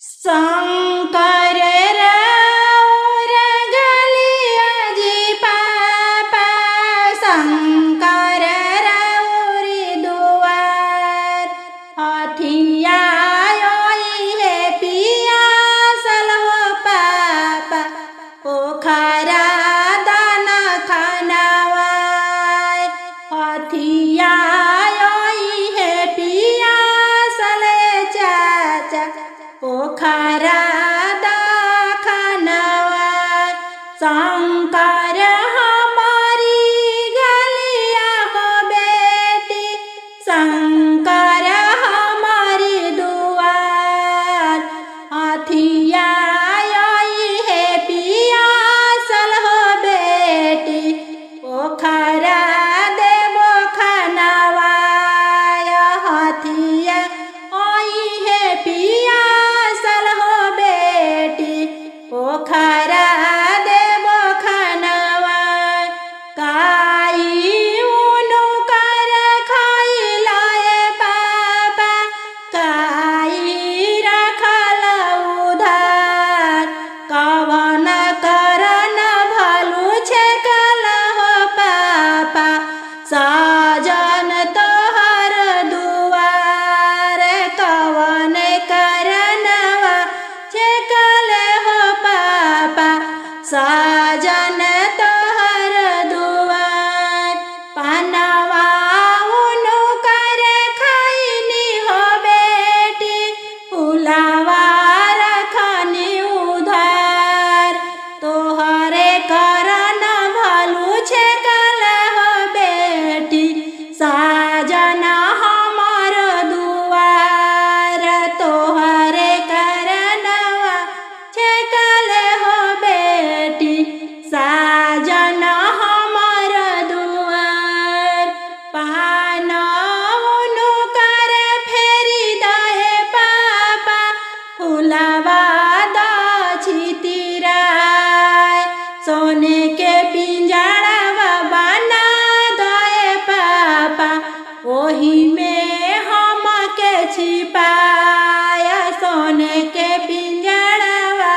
शंकर गलिया जी पापा शंकर रौरी दुआर हथिया है पिया सलहो पापा पोखरा दान खानवाय हथिया है पिया सले चाचा पोखरा दाखनवा शंकर हमारी गलिया हो बेटी शंकर हमारी दुआर हथिया है पिया सलहो बेटी पोखरा देवो खनवा हथिया है पिया पोखरा देवो खनवा काई उनु कर खाई लाए पापा काई रखल उधार कवन करन भलू छेकल हो पापा साजन तोहर दुआर कवन करनवा छेकल हो पापा साजन तोहर दुआर पानवा उनु कर खैनी हो बेटी फुलावा रखनी उधार तोहरे करन भलू छेकल हो बेटी साजन हमर दुआर तोहरे करनवा छेकल हो बेटी साजन हमर दुआर पान उनु कर फेरी दहे पापा फुलवा छितिराय सोने के पिंजड़वा बना दहे पापा ओही में हम के छिपाय सोने के पिंजड़वा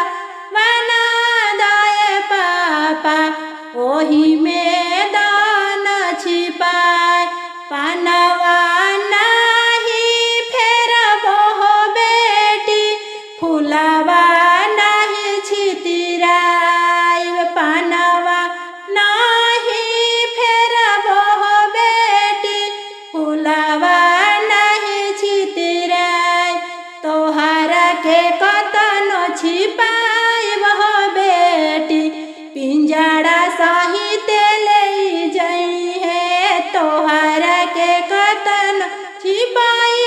बना दहे पापा ओही में दान छिपाय पानवा नहीं फेर हो बेटी फुलवा नहीं छितिराय पानवा नहीं फेर हो बेटी फुलवा नहीं छितिराय तोहरा के कतनो छिपाय हो बेटी पिंजड़ा सहित ले जई है तोहरा के कतनो छिपाय